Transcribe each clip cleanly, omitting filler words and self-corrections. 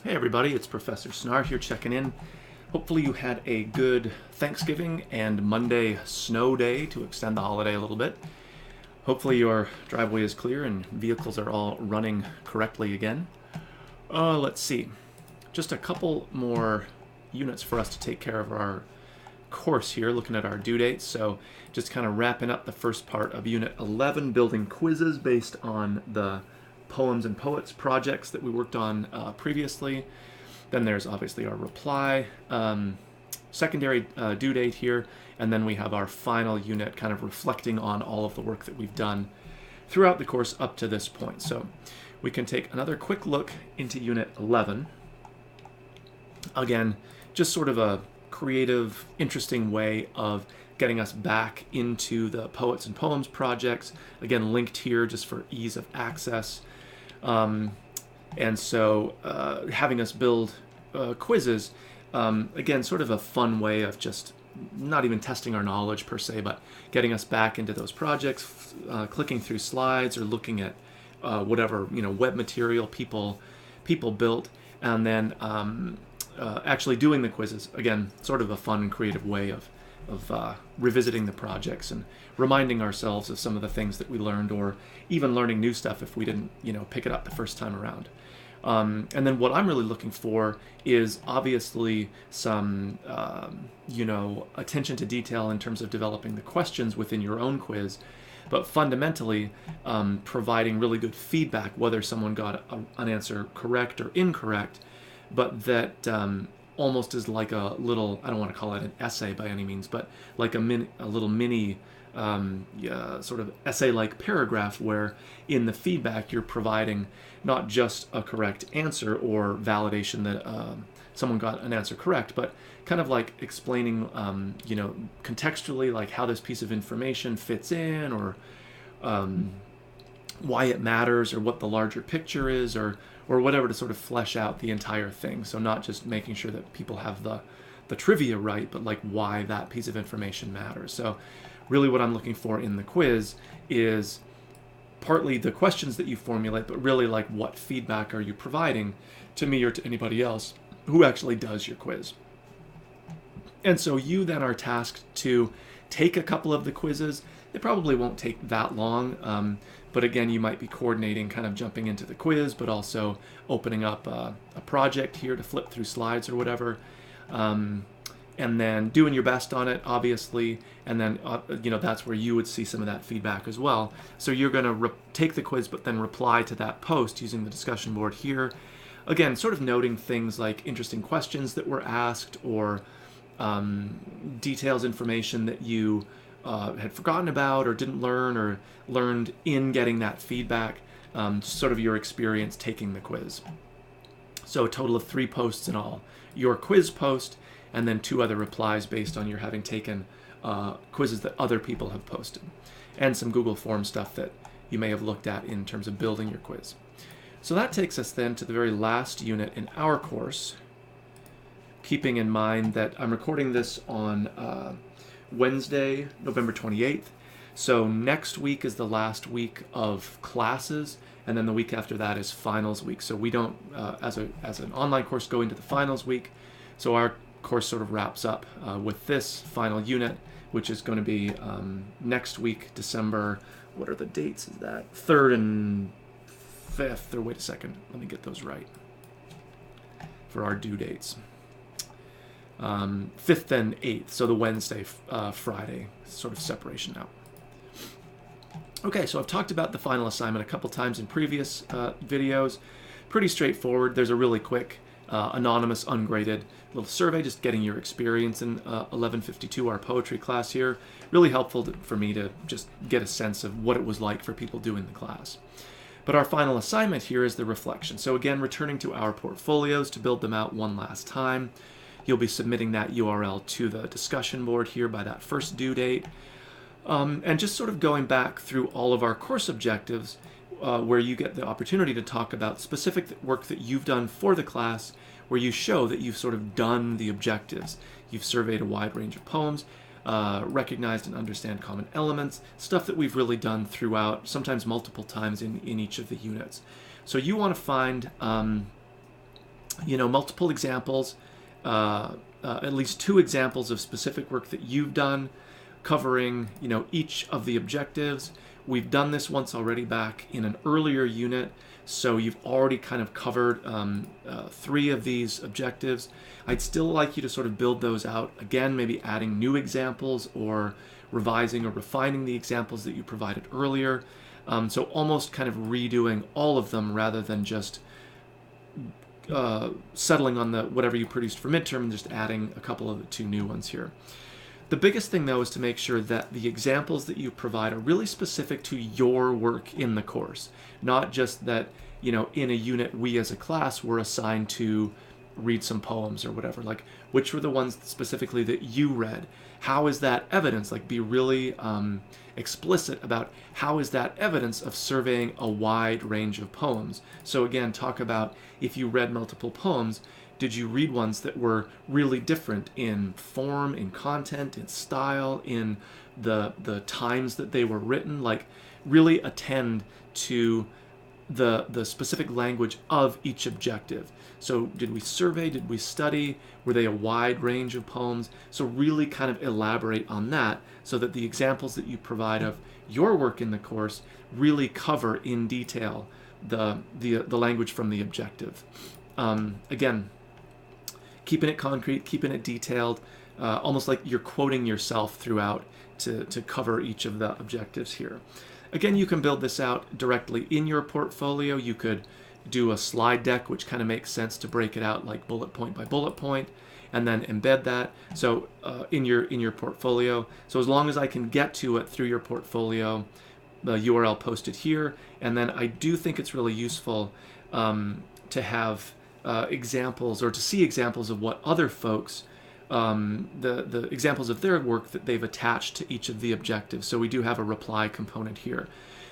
Hey everybody, it's Professor Snart here checking in. Hopefully you had a good Thanksgiving and Monday snow day to extend the holiday a little bit. Hopefully your driveway is clear and vehicles are all running correctly again. Let's see. Just a couple more units for us to take care of our course here, looking at our due dates. So just kind of wrapping up the first part of Unit 11, building quizzes based on the Poems and Poets projects that we worked on previously. Then there's obviously our reply, secondary due date here, and then we have our final unit kind of reflecting on all of the work that we've done throughout the course up to this point. So we can take another quick look into Unit 11. Again, just sort of a creative, interesting way of getting us back into the Poets and Poems projects. Again, linked here just for ease of access. And so having us build quizzes, again, sort of a fun way of just not even testing our knowledge per se, but getting us back into those projects, clicking through slides or looking at whatever web material people built, and then actually doing the quizzes. Again, sort of a fun and creative way of revisiting the projects and reminding ourselves of some of the things that we learned, or even learning new stuff if we didn't pick it up the first time around. And then what I'm really looking for is obviously some attention to detail in terms of developing the questions within your own quiz, but fundamentally providing really good feedback whether someone got an answer correct or incorrect, but that almost is like a little, I don't want to call it an essay by any means, but like a little mini sort of essay-like paragraph where in the feedback you're providing not just a correct answer or validation that someone got an answer correct, but kind of like explaining, contextually, like how this piece of information fits in, or why it matters, or what the larger picture is, or whatever, to sort of flesh out the entire thing. So not just making sure that people have the trivia right, but like why that piece of information matters. So really what I'm looking for in the quiz is partly the questions that you formulate, but really like what feedback are you providing to me or to anybody else who actually does your quiz. And so you then are tasked to take a couple of the quizzes. They probably won't take that long, but again, you might be coordinating, kind of jumping into the quiz, but also opening up a project here to flip through slides or whatever, and then doing your best on it, obviously, and then that's where you would see some of that feedback as well. So you're going to take the quiz, but then reply to that post using the discussion board here. Again, sort of noting things like interesting questions that were asked, or details, information that you had forgotten about or didn't learn, or learned in getting that feedback, sort of your experience taking the quiz. So a total of 3 posts in all. Your quiz post, and then 2 other replies based on your having taken quizzes that other people have posted, and some Google Form stuff that you may have looked at in terms of building your quiz. So that takes us then to the very last unit in our course, keeping in mind that I'm recording this on Wednesday, November 28th. So next week is the last week of classes, and then the week after that is finals week. So we don't, as an online course, go into the finals week. So our course sort of wraps up with this final unit, which is going to be next week, December, what are the dates? Is that 3rd and 5th? Or wait a second, let me get those right for our due dates. 5th and 8th, so the Wednesday, Friday sort of separation out. Okay, so I've talked about the final assignment a couple times in previous videos. Pretty straightforward. There's a really quick, anonymous, ungraded little survey, just getting your experience in 1152, our poetry class here. Really helpful for me to just get a sense of what it was like for people doing the class. But our final assignment here is the reflection. So again, returning to our portfolios to build them out one last time. You'll be submitting that URL to the discussion board here by that first due date. And just sort of going back through all of our course objectives, where you get the opportunity to talk about specific work that you've done for the class, where you show that you've sort of done the objectives. You've surveyed a wide range of poems, recognized and understand common elements, stuff that we've really done throughout, sometimes multiple times in each of the units. So you want to find multiple examples, at least 2 examples of specific work that you've done covering, each of the objectives. We've done this once already back in an earlier unit, so you've already kind of covered 3 of these objectives. I'd still like you to sort of build those out again, maybe adding new examples or revising or refining the examples that you provided earlier. So almost kind of redoing all of them rather than just settling on the whatever you produced for midterm and just adding a couple of the 2 new ones here. The biggest thing, though, is to make sure that the examples that you provide are really specific to your work in the course, not just that, in a unit we as a class were assigned to read some poems or whatever. Like, which were the ones specifically that you read? How is that evidence? Like, be really explicit about how is that evidence of surveying a wide range of poems. So again, talk about if you read multiple poems, did you read ones that were really different in form, in content, in style, in the times that they were written? Like, really attend to the specific language of each objective. So did we survey? Did we study? Were they a wide range of poems? So really kind of elaborate on that so that the examples that you provide of your work in the course really cover in detail the language from the objective. Again, keeping it concrete, keeping it detailed, almost like you're quoting yourself throughout to cover each of the objectives here. Again, you can build this out directly in your portfolio. You could do a slide deck, which kind of makes sense to break it out like bullet point by bullet point, and then embed that. So in your portfolio. So as long as I can get to it through your portfolio, the URL posted here. And then I do think it's really useful to have examples, or to see examples of what other folks, the examples of their work that they've attached to each of the objectives. So we do have a reply component here.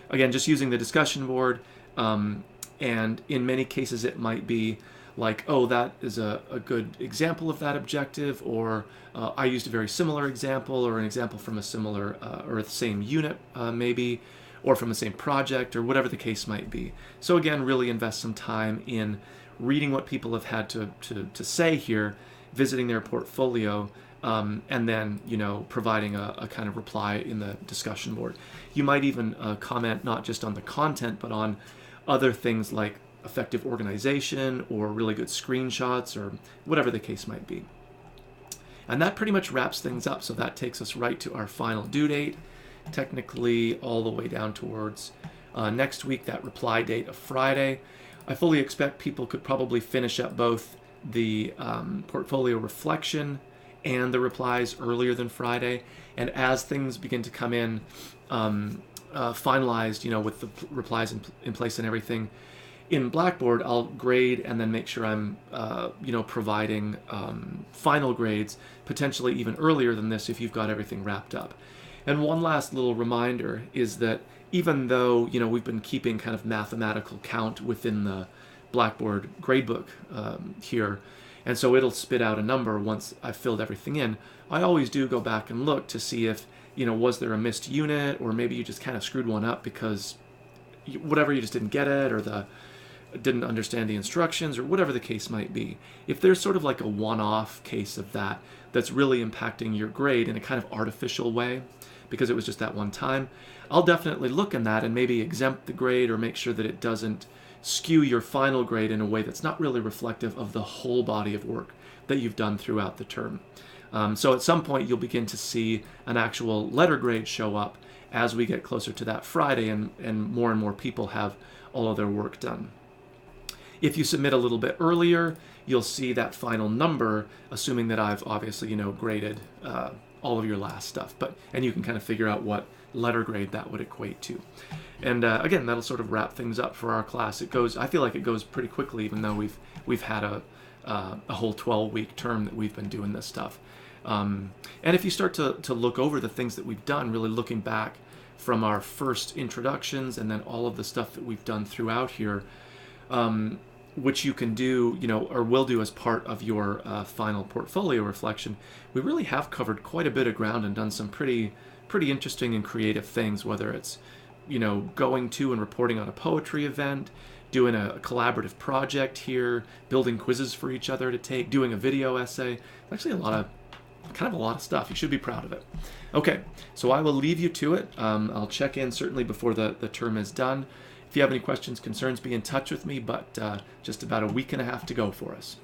Again, just using the discussion board, and in many cases it might be like, oh, that is a good example of that objective, or I used a very similar example, or an example from a similar or the same unit maybe, or from the same project, or whatever the case might be. So again, really invest some time in reading what people have had to say here, visiting their portfolio, and then providing a kind of reply in the discussion board. You might even comment not just on the content, but on other things like effective organization or really good screenshots or whatever the case might be. And that pretty much wraps things up. So that takes us right to our final due date, technically all the way down towards next week, that reply date of Friday. I fully expect people could probably finish up both the portfolio reflection and the replies earlier than Friday. And as things begin to come in, finalized, with the replies in place and everything, in Blackboard, I'll grade and then make sure I'm, providing final grades, potentially even earlier than this if you've got everything wrapped up. And one last little reminder is that even though, we've been keeping kind of mathematical count within the Blackboard gradebook here, and so it'll spit out a number once I've filled everything in, I always do go back and look to see if, was there a missed unit, or maybe you just kind of screwed one up because whatever, you just didn't get it, or didn't understand the instructions, or whatever the case might be. If there's sort of like a one-off case of that that's really impacting your grade in a kind of artificial way because it was just that one time, I'll definitely look in that and maybe exempt the grade or make sure that it doesn't skew your final grade in a way that's not really reflective of the whole body of work that you've done throughout the term. So at some point you'll begin to see an actual letter grade show up as we get closer to that Friday and more people have all of their work done. If you submit a little bit earlier, you'll see that final number, assuming that I've obviously, graded all of your last stuff. And you can kind of figure out what letter grade that would equate to. And again, that'll sort of wrap things up for our class. I feel like it goes pretty quickly, even though we've had a whole 12-week term that we've been doing this stuff. And if you start to look over the things that we've done, really looking back from our first introductions and then all of the stuff that we've done throughout here, which you can do, or will do as part of your final portfolio reflection, we really have covered quite a bit of ground and done some pretty interesting and creative things, whether it's, going to and reporting on a poetry event, doing a collaborative project here, building quizzes for each other to take, doing a video essay. Actually, kind of a lot of stuff. You should be proud of it. Okay, so I will leave you to it. I'll check in certainly before the term is done. If you have any questions, concerns, be in touch with me, but just about a week and a half to go for us.